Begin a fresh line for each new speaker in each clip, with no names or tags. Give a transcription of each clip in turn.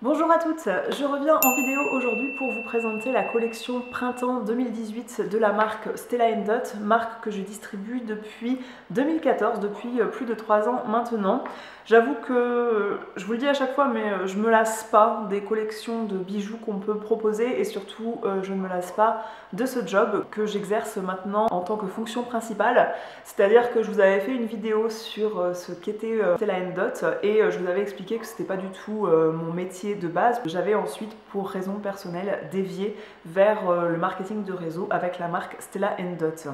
Bonjour à toutes, je reviens en vidéo aujourd'hui pour vous présenter la collection Printemps 2018 de la marque Stella & Dot, marque que je distribue depuis 2014, depuis plus de 3 ans maintenant. J'avoue que, je vous le dis à chaque fois, mais je me lasse pas des collections de bijoux qu'on peut proposer et surtout je ne me lasse pas de ce job que j'exerce maintenant en tant que fonction principale. C'est-à-dire que je vous avais fait une vidéo sur ce qu'était Stella & Dot et je vous avais expliqué que c'était pas du tout mon métier de base. J'avais ensuite, pour raison personnelle, dévié vers le marketing de réseau avec la marque Stella & Dot.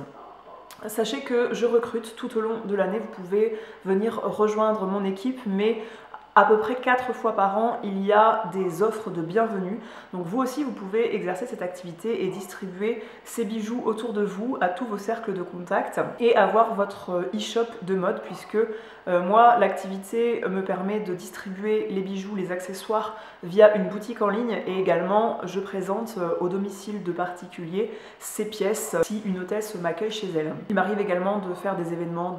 Sachez que je recrute tout au long de l'année, vous pouvez venir rejoindre mon équipe, mais à peu près 4 fois par an, il y a des offres de bienvenue. Donc vous aussi, vous pouvez exercer cette activité et distribuer ces bijoux autour de vous à tous vos cercles de contact et avoir votre e-shop de mode puisque moi, l'activité me permet de distribuer les bijoux, les accessoires via une boutique en ligne et également je présente au domicile de particuliers ces pièces si une hôtesse m'accueille chez elle. Il m'arrive également de faire des événements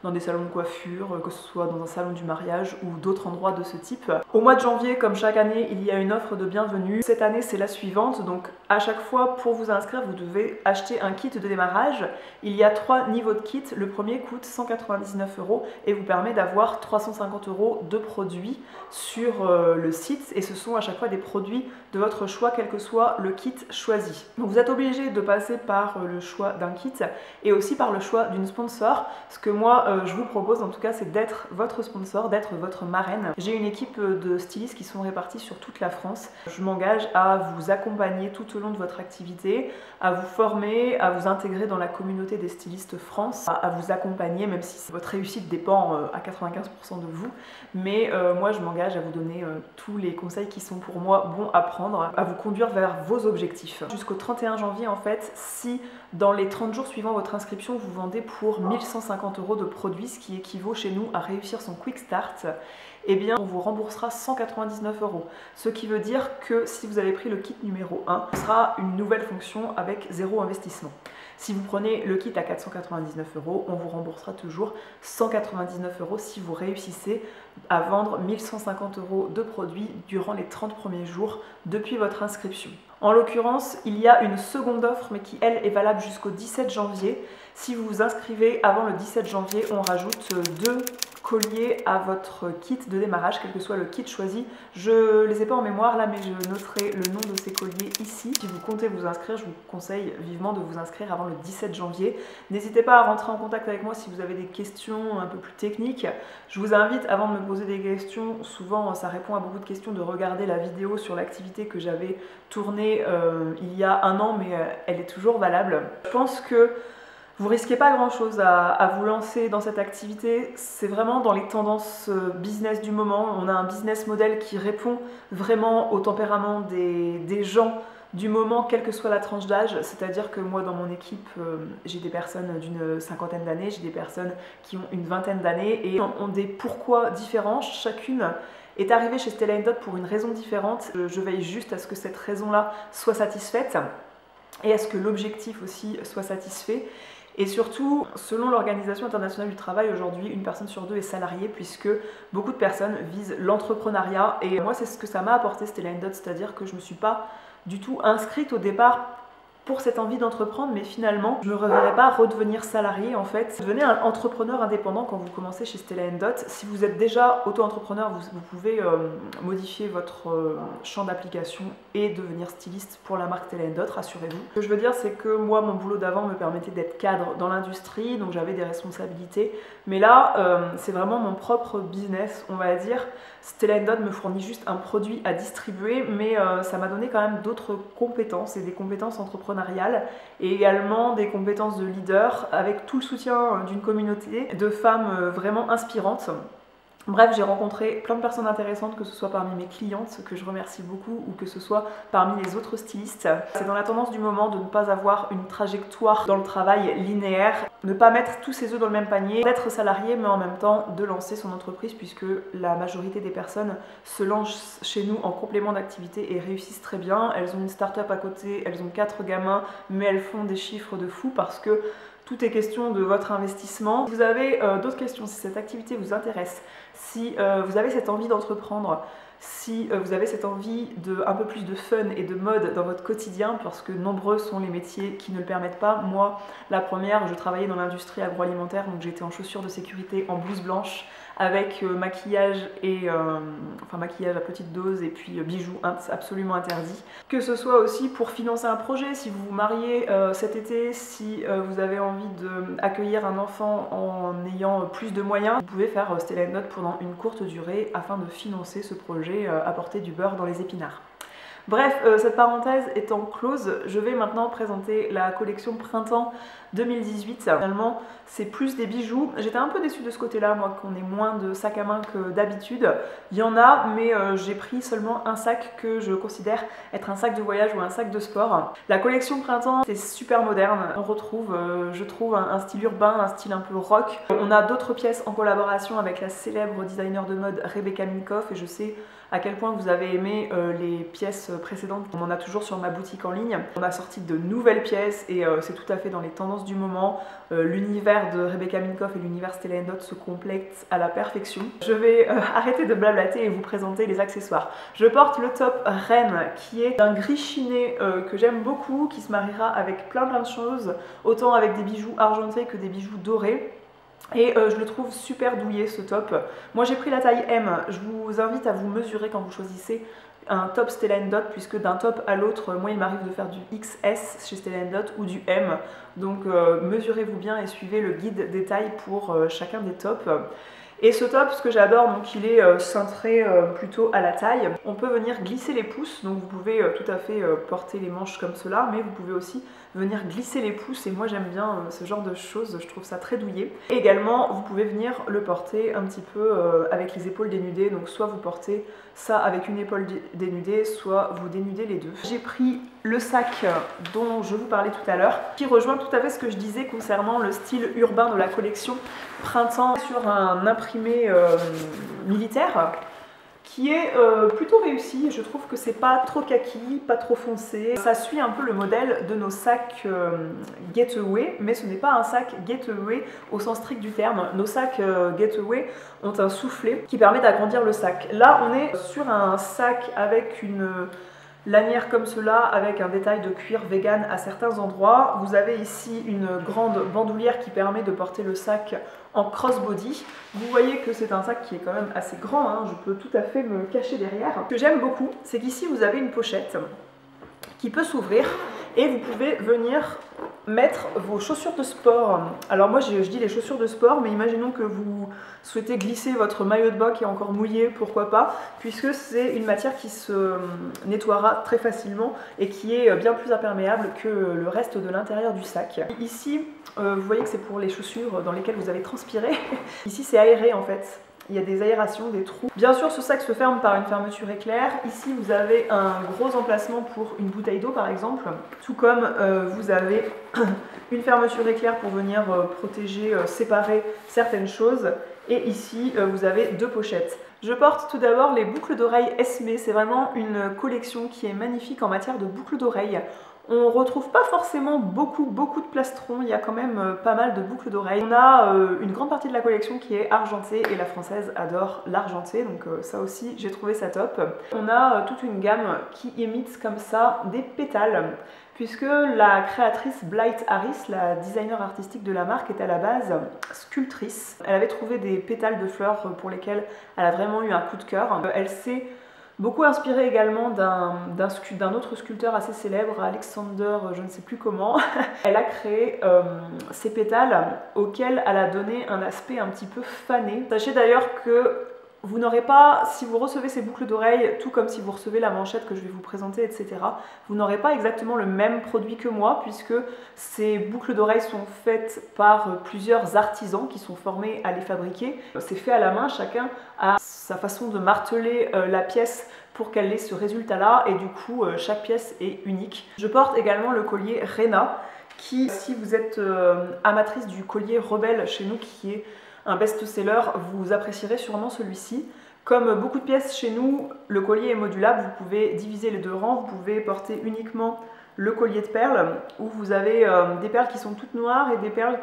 dans des salons de coiffure, que ce soit dans un salon du mariage ou d'autres endroits de ce type. Au mois de janvier, comme chaque année, il y a une offre de bienvenue. Cette année, c'est la suivante. Donc à chaque fois, pour vous inscrire, vous devez acheter un kit de démarrage. Il y a 3 niveaux de kit. Le premier coûte 199 € et vous permet d'avoir 350 € de produits sur le site. Et ce sont à chaque fois des produits de votre choix, quel que soit le kit choisi. Donc vous êtes obligé de passer par le choix d'un kit et aussi par le choix d'une sponsor. Ce que moi, je vous propose en tout cas, c'est d'être votre sponsor, d'être votre marraine. J'ai une équipe de stylistes qui sont répartis sur toute la France. Je m'engage à vous accompagner tout au long de votre activité, à vous former, à vous intégrer dans la communauté des stylistes France, à vous accompagner, même si votre réussite dépend à 95% de vous. Mais moi, je m'engage à vous donner tous les conseils qui sont pour moi bons à prendre, à vous conduire vers vos objectifs. Jusqu'au 31 janvier, en fait, si dans les 30 jours suivant votre inscription, vous vendez pour 1150 € de produits, ce qui équivaut chez nous à réussir son Quick Start, eh bien on vous remboursera 199 €. Ce qui veut dire que si vous avez pris le kit numéro 1, ce sera une nouvelle fonction avec 0 investissement. Si vous prenez le kit à 499 €, on vous remboursera toujours 199 € si vous réussissez à vendre 1150 € de produits durant les 30 premiers jours depuis votre inscription. En l'occurrence, il y a une seconde offre, mais qui elle est valable jusqu'au 17 janvier. Si vous vous inscrivez avant le 17 janvier, on rajoute 2 colliers à votre kit de démarrage, quel que soit le kit choisi. Je les ai pas en mémoire là, mais je noterai le nom de ces colliers ici. Si vous comptez vous inscrire, je vous conseille vivement de vous inscrire avant le 17 janvier. N'hésitez pas à rentrer en contact avec moi si vous avez des questions un peu plus techniques. Je vous invite, avant de me poser des questions, souvent ça répond à beaucoup de questions, de regarder la vidéo sur l'activité que j'avais tournée il y a 1 an, mais elle est toujours valable. Je pense que vous risquez pas grand chose à vous lancer dans cette activité, c'est vraiment dans les tendances business du moment. On a un business model qui répond vraiment au tempérament des gens du moment, quelle que soit la tranche d'âge. C'est-à-dire que moi dans mon équipe, j'ai des personnes d'une 50aine d'années, j'ai des personnes qui ont une 20aine d'années et ont des pourquoi différents. Chacune est arrivée chez Stella & Dot pour une raison différente. Je veille juste à ce que cette raison-là soit satisfaite et à ce que l'objectif aussi soit satisfait. Et surtout, selon l'Organisation internationale du travail, aujourd'hui, une personne sur 2 est salariée puisque beaucoup de personnes visent l'entrepreneuriat. Et moi, c'est ce que ça m'a apporté Stella & Dot, c'est-à-dire que je ne me suis pas du tout inscrite au départ pour cette envie d'entreprendre, mais finalement, je ne me reverrai pas redevenir salarié en fait. Devenez un entrepreneur indépendant quand vous commencez chez Stella & Dot. Si vous êtes déjà auto-entrepreneur, vous pouvez modifier votre champ d'application et devenir styliste pour la marque Stella & Dot, rassurez-vous. Ce que je veux dire, c'est que moi, mon boulot d'avant me permettait d'être cadre dans l'industrie, donc j'avais des responsabilités. Mais là, c'est vraiment mon propre business, on va dire. Stella & Dot me fournit juste un produit à distribuer, mais ça m'a donné quand même d'autres compétences et des compétences entrepreneuriales et également des compétences de leader avec tout le soutien d'une communauté de femmes vraiment inspirantes. Bref, j'ai rencontré plein de personnes intéressantes, que ce soit parmi mes clientes, que je remercie beaucoup, ou que ce soit parmi les autres stylistes. C'est dans la tendance du moment de ne pas avoir une trajectoire dans le travail linéaire, ne pas mettre tous ses œufs dans le même panier, d'être salarié mais en même temps de lancer son entreprise puisque la majorité des personnes se lancent chez nous en complément d'activité et réussissent très bien. Elles ont une start-up à côté, elles ont 4 gamins, mais elles font des chiffres de fou parce que tout est question de votre investissement. Si vous avez d'autres questions, si cette activité vous intéresse, si vous avez cette envie d'entreprendre, si vous avez cette envie de un peu plus de fun et de mode dans votre quotidien, parce que nombreux sont les métiers qui ne le permettent pas. Moi, la première, je travaillais dans l'industrie agroalimentaire, donc j'étais en chaussures de sécurité, en blouse blanche, avec maquillage et enfin maquillage à petite dose et puis bijoux absolument interdits. Que ce soit aussi pour financer un projet, si vous vous mariez cet été, si vous avez envie d'accueillir un enfant en ayant plus de moyens, vous pouvez faire Stella & Dot pendant une courte durée afin de financer ce projet, apporter du beurre dans les épinards. Bref, cette parenthèse étant close, je vais maintenant présenter la collection Printemps 2018. Finalement, c'est plus des bijoux. J'étais un peu déçue de ce côté-là, moi, qu'on ait moins de sacs à main que d'habitude. Il y en a, mais j'ai pris seulement un sac que je considère être un sac de voyage ou un sac de sport. La collection Printemps, c'est super moderne. On retrouve, je trouve, un style urbain, un style un peu rock. On a d'autres pièces en collaboration avec la célèbre designer de mode Rebecca Minkoff, et je sais à quel point vous avez aimé les pièces précédentes. On en a toujours sur ma boutique en ligne. On a sorti de nouvelles pièces et c'est tout à fait dans les tendances du moment. L'univers de Rebecca Minkoff et l'univers Stella & Dot se complètent à la perfection. Je vais arrêter de blablater et vous présenter les accessoires. Je porte le top Reine qui est d'un gris chiné que j'aime beaucoup, qui se mariera avec plein de choses, autant avec des bijoux argentés que des bijoux dorés. Et je le trouve super douillet ce top. Moi j'ai pris la taille M, je vous invite à vous mesurer quand vous choisissez un top Stella & Dot, puisque d'un top à l'autre, moi il m'arrive de faire du XS chez Stella & Dot ou du M. Donc mesurez-vous bien et suivez le guide des tailles pour chacun des tops. Et ce top, ce que j'adore, donc il est cintré plutôt à la taille. On peut venir glisser les pouces, donc vous pouvez tout à fait porter les manches comme cela, mais vous pouvez aussi venir glisser les pouces, et moi j'aime bien ce genre de choses, je trouve ça très douillet. Et également, vous pouvez venir le porter un petit peu avec les épaules dénudées, donc soit vous portez ça avec une épaule dénudée, soit vous dénudez les deux. J'ai pris le sac dont je vous parlais tout à l'heure, qui rejoint tout à fait ce que je disais concernant le style urbain de la collection Printemps, sur un imprimé militaire qui est plutôt réussi. Je trouve que c'est pas trop kaki, pas trop foncé. Ça suit un peu le modèle de nos sacs Getaway, mais ce n'est pas un sac Getaway au sens strict du terme. Nos sacs Getaway ont un soufflet qui permet d'agrandir le sac. Là, on est sur un sac avec une lanière comme cela, avec un détail de cuir vegan à certains endroits. Vous avez ici une grande bandoulière qui permet de porter le sac en crossbody. Vous voyez que c'est un sac qui est quand même assez grand, hein. Je peux tout à fait me cacher derrière. Ce que j'aime beaucoup, c'est qu'ici vous avez une pochette qui peut s'ouvrir et vous pouvez venir mettre vos chaussures de sport. Alors moi je dis les chaussures de sport, mais imaginons que vous souhaitez glisser votre maillot de bain qui est encore mouillé, pourquoi pas, puisque c'est une matière qui se nettoiera très facilement et qui est bien plus imperméable que le reste de l'intérieur du sac. Ici, vous voyez que c'est pour les chaussures dans lesquelles vous avez transpiré. Ici c'est aéré en fait. Il y a des aérations, des trous. Bien sûr, ce sac se ferme par une fermeture éclair. Ici, vous avez un gros emplacement pour une bouteille d'eau, par exemple. Tout comme vous avez une fermeture éclair pour venir protéger, séparer certaines choses. Et ici, vous avez deux pochettes. Je porte tout d'abord les boucles d'oreilles Esme. C'est vraiment une collection qui est magnifique en matière de boucles d'oreilles. On retrouve pas forcément beaucoup de plastrons, il y a quand même pas mal de boucles d'oreilles. On a une grande partie de la collection qui est argentée et la française adore l'argenté, donc ça aussi j'ai trouvé ça top. On a toute une gamme qui imite comme ça des pétales, puisque la créatrice Blythe Harris, la designer artistique de la marque, est à la base sculptrice. Elle avait trouvé des pétales de fleurs pour lesquels elle a vraiment eu un coup de cœur. Elle s'est beaucoup inspirée également d'un autre sculpteur assez célèbre, Alexander, je ne sais plus comment. Elle a créé ces pétales auxquels elle a donné un aspect un petit peu fané. Sachez d'ailleurs que vous n'aurez pas, si vous recevez ces boucles d'oreilles, tout comme si vous recevez la manchette que je vais vous présenter, etc., vous n'aurez pas exactement le même produit que moi, puisque ces boucles d'oreilles sont faites par plusieurs artisans qui sont formés à les fabriquer. C'est fait à la main, chacun a sa façon de marteler la pièce pour qu'elle ait ce résultat-là, et du coup, chaque pièce est unique. Je porte également le collier Rena, qui, si vous êtes amatrice du collier Rebelle chez nous, qui est un best-seller, vous apprécierez sûrement celui-ci. Comme beaucoup de pièces chez nous, le collier est modulable, vous pouvez diviser les deux rangs, vous pouvez porter uniquement le collier de perles, où vous avez des perles qui sont toutes noires et des perles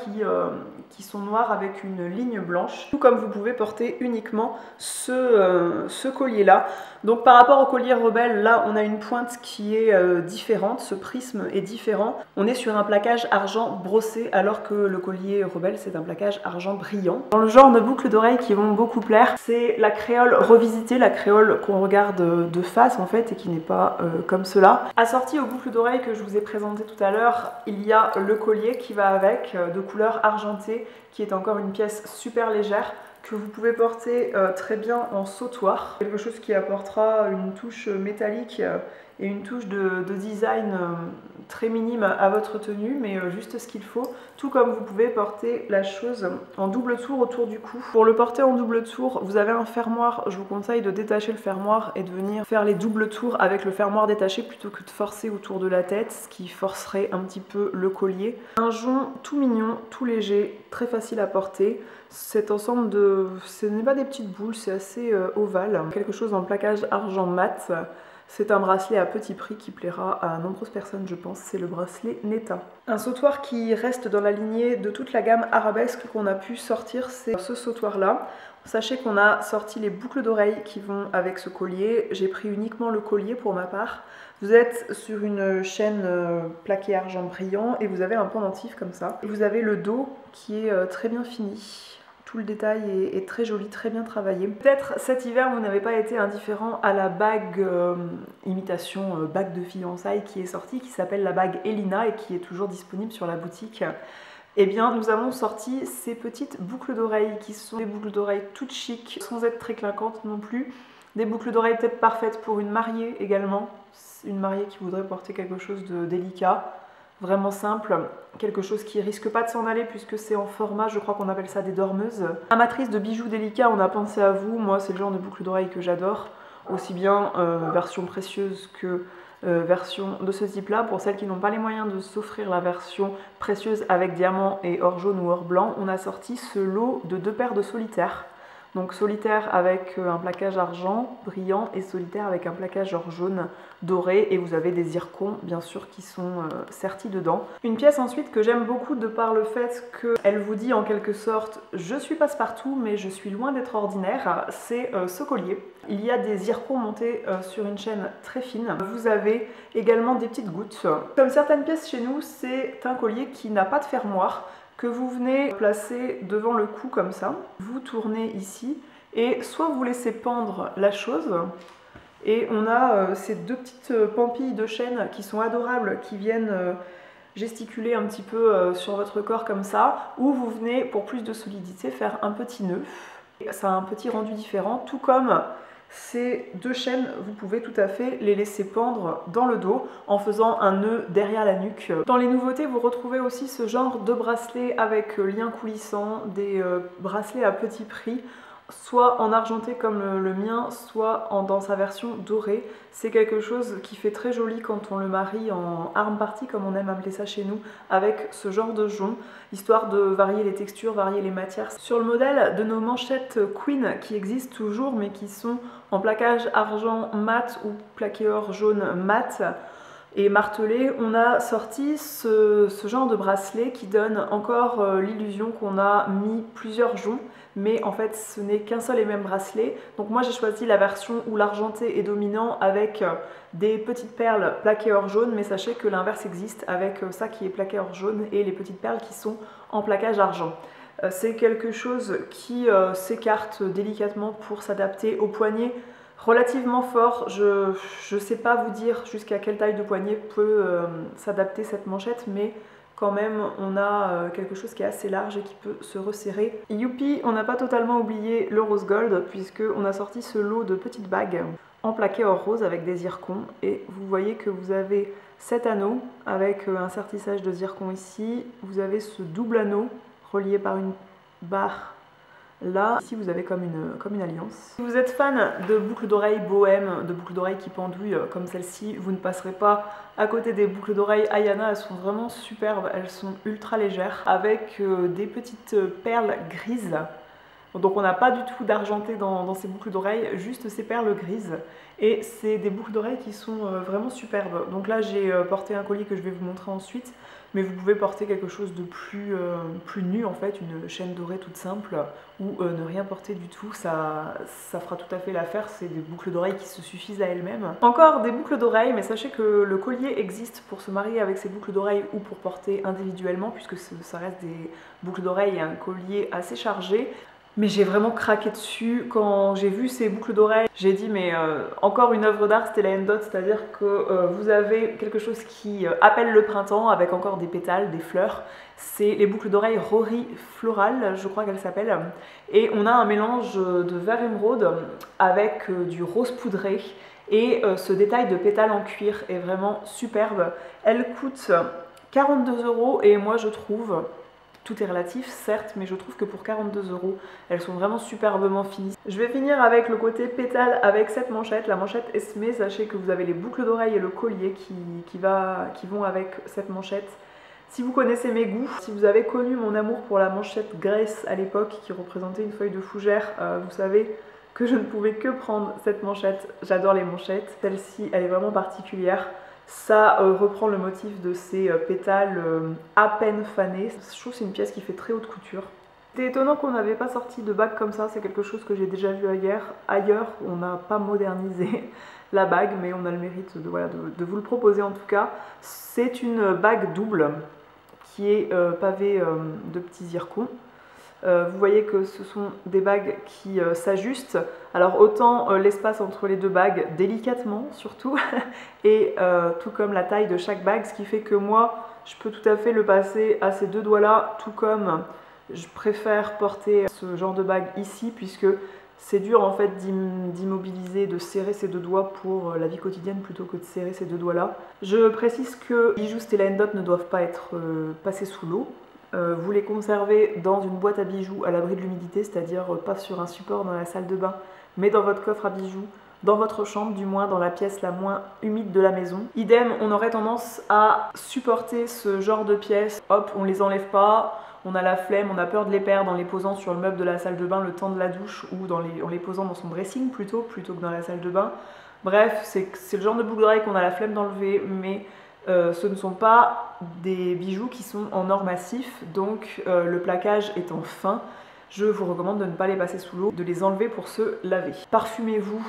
qui sont noirs avec une ligne blanche, tout comme vous pouvez porter uniquement ce collier là. Donc par rapport au collier rebelle, là on a une pointe qui est différente, ce prisme est différent. On est sur un plaquage argent brossé alors que le collier rebelle c'est un plaquage argent brillant. Dans le genre de boucles d'oreilles qui vont beaucoup plaire, c'est la créole revisitée, la créole qu'on regarde de face en fait et qui n'est pas comme cela. Assorti aux boucles d'oreilles que je vous ai présentées tout à l'heure, il y a le collier qui va avec, de couleur argentée, qui est encore une pièce super légère, que vous pouvez porter très bien en sautoir. Quelque chose qui apportera une touche métallique et une touche de design très minime à votre tenue, mais juste ce qu'il faut. Tout comme vous pouvez porter la chose en double tour autour du cou. Pour le porter en double tour, vous avez un fermoir. Je vous conseille de détacher le fermoir et de venir faire les doubles tours avec le fermoir détaché plutôt que de forcer autour de la tête, ce qui forcerait un petit peu le collier. Un jonc tout mignon, tout léger, très facile à porter. Cet ensemble ce n'est pas des petites boules, c'est assez ovale. Quelque chose en plaquage argent mat. C'est un bracelet à petit prix qui plaira à nombreuses personnes, je pense. C'est le bracelet Netta. Un sautoir qui reste dans la lignée de toute la gamme arabesque qu'on a pu sortir, c'est ce sautoir-là. Sachez qu'on a sorti les boucles d'oreilles qui vont avec ce collier. J'ai pris uniquement le collier pour ma part. Vous êtes sur une chaîne plaquée argent brillant et vous avez un pendentif comme ça. Et vous avez le dos qui est très bien fini. Tout le détail est très joli, très bien travaillé. Peut-être cet hiver vous n'avez pas été indifférent à la bague imitation bague de fiançailles qui est sortie, qui s'appelle la bague Elina et qui est toujours disponible sur la boutique. Eh bien nous avons sorti ces petites boucles d'oreilles qui sont des boucles d'oreilles toutes chic, sans être très clinquantes non plus. Des boucles d'oreilles peut-être parfaites pour une mariée également, une mariée qui voudrait porter quelque chose de délicat. Vraiment simple, quelque chose qui risque pas de s'en aller puisque c'est en format, je crois qu'on appelle ça des dormeuses. Amatrice de bijoux délicats, on a pensé à vous. Moi c'est le genre de boucle d'oreille que j'adore, aussi bien version précieuse que version de ce type là. Pour celles qui n'ont pas les moyens de s'offrir la version précieuse avec diamant et or jaune ou or blanc, on a sorti ce lot de 2 paires de solitaires. Donc solitaire avec un plaquage argent brillant et solitaire avec un plaquage or jaune doré, et vous avez des zircons bien sûr qui sont sertis dedans. Une pièce ensuite que j'aime beaucoup de par le fait qu'elle vous dit en quelque sorte je suis passe-partout mais je suis loin d'être ordinaire, c'est ce collier. Il y a des zircons montés sur une chaîne très fine. Vous avez également des petites gouttes. Comme certaines pièces chez nous, c'est un collier qui n'a pas de fermoir, que vous venez placer devant le cou comme ça, vous tournez ici et soit vous laissez pendre la chose et on a ces 2 petites pampilles de chaîne qui sont adorables, qui viennent gesticuler un petit peu sur votre corps comme ça, ou vous venez pour plus de solidité faire un petit nœud. Ça a un petit rendu différent, tout comme ces 2 chaînes, vous pouvez tout à fait les laisser pendre dans le dos en faisant un nœud derrière la nuque. Dans les nouveautés, vous retrouvez aussi ce genre de bracelets avec lien coulissant, des bracelets à petit prix, soit en argenté comme le mien, soit dans sa version dorée. C'est quelque chose qui fait très joli quand on le marie en arm party, comme on aime appeler ça chez nous, avec ce genre de jonc, histoire de varier les textures, varier les matières. Sur le modèle de nos manchettes Queen qui existent toujours mais qui sont en plaquage argent mat ou plaqué or jaune mat et martelé, on a sorti ce genre de bracelet qui donne encore l'illusion qu'on a mis plusieurs joncs, mais en fait ce n'est qu'un seul et même bracelet. Donc moi j'ai choisi la version où l'argenté est dominant avec des petites perles plaquées or jaune, mais sachez que l'inverse existe avec ça qui est plaqué or jaune et les petites perles qui sont en plaquage argent. C'est quelque chose qui s'écarte délicatement pour s'adapter au poignet relativement fort. Je ne sais pas vous dire jusqu'à quelle taille de poignet peut s'adapter cette manchette, mais quand même on a quelque chose qui est assez large et qui peut se resserrer. Youpi, on n'a pas totalement oublié le rose gold puisque on a sorti ce lot de petites bagues en plaqué or rose avec des zircons, et vous voyez que vous avez cet anneau avec un sertissage de zircon ici, vous avez ce double anneau relié par une barre là, ici vous avez comme une alliance. Si vous êtes fan de boucles d'oreilles bohème, de boucles d'oreilles qui pendouillent comme celle-ci, vous ne passerez pas à côté des boucles d'oreilles Ayana. Elles sont vraiment superbes, elles sont ultra légères avec des petites perles grises Donc on n'a pas du tout d'argenté dans ces boucles d'oreilles, juste ces perles grises. Et c'est des boucles d'oreilles qui sont vraiment superbes. Donc là j'ai porté un collier que je vais vous montrer ensuite, mais vous pouvez porter quelque chose de plus nu en fait, une chaîne dorée toute simple, ou ne rien porter du tout, ça fera tout à fait l'affaire. C'est des boucles d'oreilles qui se suffisent à elles-mêmes. Encore des boucles d'oreilles, mais sachez que le collier existe pour se marier avec ces boucles d'oreilles ou pour porter individuellement, puisque ça reste des boucles d'oreilles et un collier assez chargé. Mais j'ai vraiment craqué dessus quand j'ai vu ces boucles d'oreilles. J'ai dit mais encore une œuvre d'art Stella & Dot, c'est-à-dire que vous avez quelque chose qui appelle le printemps avec encore des pétales, des fleurs. C'est les boucles d'oreilles Rory Floral, je crois qu'elles s'appellent. Et on a un mélange de vert émeraude avec du rose poudré. Et ce détail de pétales en cuir est vraiment superbe. Elle coûte 42 € et moi je trouve... Tout est relatif, certes, mais je trouve que pour 42 €, elles sont vraiment superbement finies. Je vais finir avec le côté pétale avec cette manchette, la manchette Esmé. Sachez que vous avez les boucles d'oreilles et le collier qui vont avec cette manchette. Si vous connaissez mes goûts, si vous avez connu mon amour pour la manchette Grace à l'époque, qui représentait une feuille de fougère, vous savez que je ne pouvais que prendre cette manchette. J'adore les manchettes. Celle-ci, elle est vraiment particulière. Ça reprend le motif de ces pétales à peine fanés. Je trouve que c'est une pièce qui fait très haute couture. C'était étonnant qu'on n'avait pas sorti de bague comme ça, c'est quelque chose que j'ai déjà vu ailleurs. On n'a pas modernisé la bague, mais on a le mérite de vous le proposer en tout cas. C'est une bague double qui est pavée de petits zircons. Vous voyez que ce sont des bagues qui s'ajustent. Alors autant l'espace entre les deux bagues, délicatement surtout, et tout comme la taille de chaque bague, ce qui fait que moi, je peux tout à fait le passer à ces deux doigts-là, tout comme je préfère porter ce genre de bague ici, puisque c'est dur en fait d'immobiliser, de serrer ces deux doigts pour la vie quotidienne plutôt que de serrer ces deux doigts-là. Je précise que les bijoux Stella & Dot ne doivent pas être passés sous l'eau. Vous les conservez dans une boîte à bijoux à l'abri de l'humidité, c'est-à-dire pas sur un support dans la salle de bain, mais dans votre coffre à bijoux, dans votre chambre, du moins dans la pièce la moins humide de la maison. Idem, on aurait tendance à supporter ce genre de pièces. Hop, on les enlève pas, on a la flemme, on a peur de les perdre en les posant sur le meuble de la salle de bain le temps de la douche, ou en les posant dans son dressing plutôt que dans la salle de bain. Bref, c'est le genre de boucle d'oreille qu'on a la flemme d'enlever, mais ce ne sont pas des bijoux qui sont en or massif, donc le plaquage étant fin, je vous recommande de ne pas les passer sous l'eau, de les enlever pour se laver. Parfumez-vous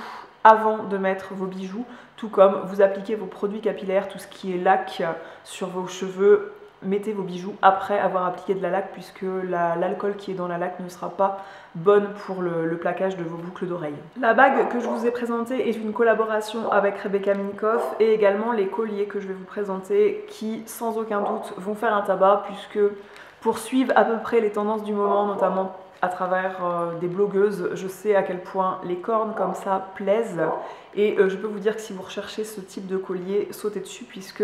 avant de mettre vos bijoux, tout comme vous appliquez vos produits capillaires, tout ce qui est lac sur vos cheveux. Mettez vos bijoux après avoir appliqué de la laque, puisque l'alcool qui est dans la laque ne sera pas bonne pour le plaquage de vos boucles d'oreilles. La bague que je vous ai présentée est une collaboration avec Rebecca Minkoff, et également les colliers que je vais vous présenter qui sans aucun doute vont faire un tabac, puisque pour suivre à peu près les tendances du moment, notamment à travers des blogueuses, je sais à quel point les cornes comme ça plaisent, et je peux vous dire que si vous recherchez ce type de collier, sautez dessus, puisque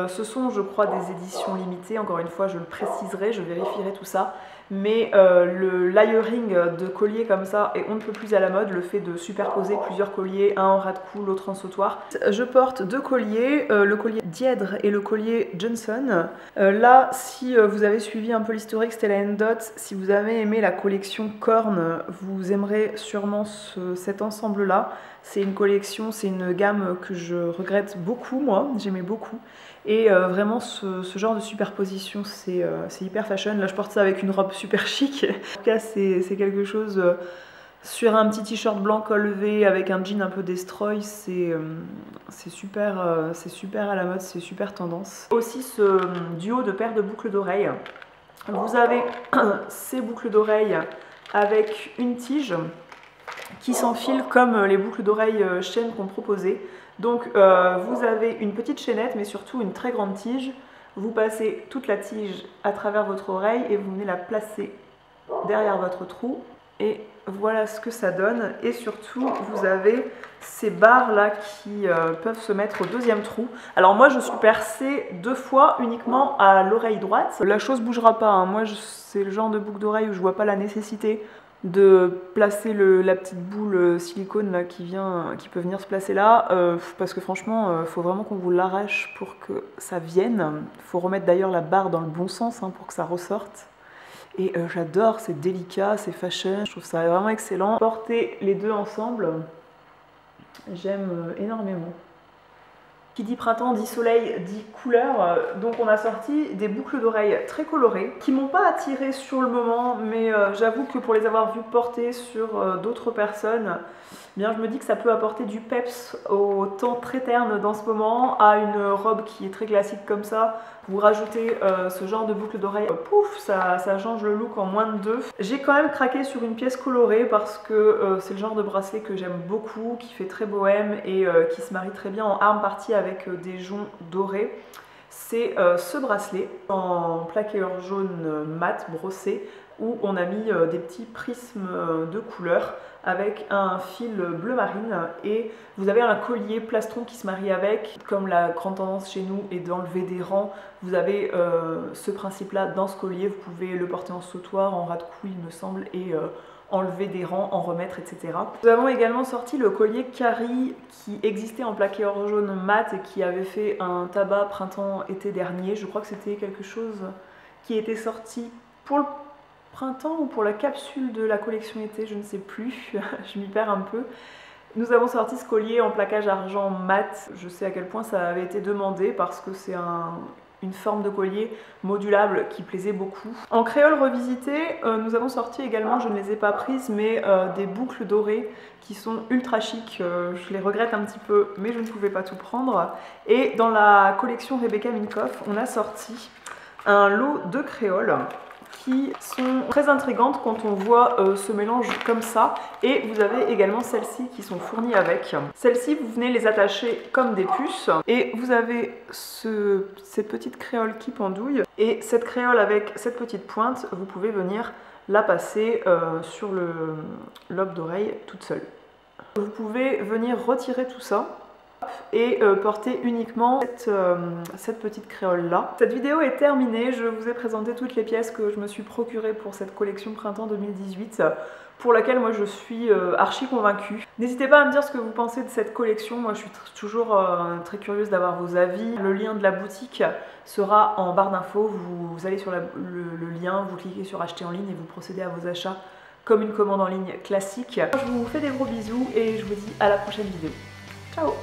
ce sont, je crois, des éditions limitées. Encore une fois, je le préciserai, je vérifierai tout ça. Mais le layering de colliers comme ça est on ne peut plus à la mode, le fait de superposer plusieurs colliers, un en ras de cou, l'autre en sautoir. Je porte deux colliers, le collier Dièdre et le collier Johnson. Là, si vous avez suivi un peu l'historique Stella & Dot, si vous avez aimé la collection Corne, vous aimerez sûrement cet ensemble-là. C'est une collection, c'est une gamme que je regrette beaucoup, moi, j'aimais beaucoup. Et vraiment, ce genre de superposition, c'est hyper fashion. Là, je porte ça avec une robe super chic. En tout cas, c'est quelque chose sur un petit t-shirt blanc col levé avec un jean un peu destroy. C'est super à la mode, c'est super tendance. Aussi, ce duo de paires de boucles d'oreilles. Vous avez ces boucles d'oreilles avec une tige qui s'enfile comme les boucles d'oreilles chaînes qu'on proposait. Donc vous avez une petite chaînette, mais surtout une très grande tige. Vous passez toute la tige à travers votre oreille et vous venez la placer derrière votre trou. Et voilà ce que ça donne. Et surtout, vous avez ces barres là qui peuvent se mettre au deuxième trou. Alors moi, je suis percée 2 fois uniquement à l'oreille droite. La chose bougera pas, hein. Moi, c'est le genre de boucle d'oreille où je vois pas la nécessité de placer la petite boule silicone là, qui peut venir se placer là, parce que franchement, il faut vraiment qu'on vous l'arrache pour que ça vienne. Il faut remettre d'ailleurs la barre dans le bon sens hein, pour que ça ressorte. Et j'adore, c'est délicat, c'est fashion, je trouve ça vraiment excellent. Porter les deux ensemble, j'aime énormément. Qui dit printemps dit soleil, dit couleur, donc on a sorti des boucles d'oreilles très colorées qui m'ont pas attirée sur le moment, mais j'avoue que pour les avoir vues porter sur d'autres personnes, eh bien je me dis que ça peut apporter du peps au temps très terne dans ce moment, à une robe qui est très classique comme ça. Vous rajoutez ce genre de boucle d'oreille, pouf, ça change le look en moins de deux. J'ai quand même craqué sur une pièce colorée parce que c'est le genre de bracelet que j'aime beaucoup, qui fait très bohème et qui se marie très bien en arme partie avec des joncs dorés. C'est ce bracelet en plaqueur jaune mat brossé où on a mis des petits prismes de couleurs avec un fil bleu marine et vous avez un collier plastron qui se marie avec. Comme la grande tendance chez nous est d'enlever des rangs, vous avez ce principe là dans ce collier. Vous pouvez le porter en sautoir, en ras de cou il me semble, et enlever des rangs, en remettre, etc. Nous avons également sorti le collier Carrie qui existait en plaqué or jaune mat et qui avait fait un tabac printemps-été dernier. Je crois que c'était quelque chose qui était sorti pour le printemps ou pour la capsule de la collection été, je ne sais plus, je m'y perds un peu. Nous avons sorti ce collier en plaquage argent mat. Je sais à quel point ça avait été demandé parce que c'est une forme de collier modulable qui plaisait beaucoup. En créole revisité, nous avons sorti également, je ne les ai pas prises, mais des boucles dorées qui sont ultra chic. Je les regrette un petit peu, mais je ne pouvais pas tout prendre. Et dans la collection Rebecca Minkoff, on a sorti un lot de créoles qui sont très intrigantes quand on voit ce mélange comme ça. Et vous avez également celles-ci qui sont fournies avec. Celles-ci, vous venez les attacher comme des puces et vous avez ces petites créoles qui pendouillent. Et cette créole avec cette petite pointe, vous pouvez venir la passer sur le lobe d'oreille toute seule. Vous pouvez venir retirer tout ça et porter uniquement cette petite créole là. Cette vidéo est terminée, je vous ai présenté toutes les pièces que je me suis procurées pour cette collection printemps 2018 pour laquelle moi je suis archi convaincue. N'hésitez pas à me dire ce que vous pensez de cette collection, moi je suis toujours très curieuse d'avoir vos avis. Le lien de la boutique sera en barre d'infos, vous allez sur le lien, vous cliquez sur acheter en ligne et vous procédez à vos achats comme une commande en ligne classique. Je vous fais des gros bisous et je vous dis à la prochaine vidéo. Ciao!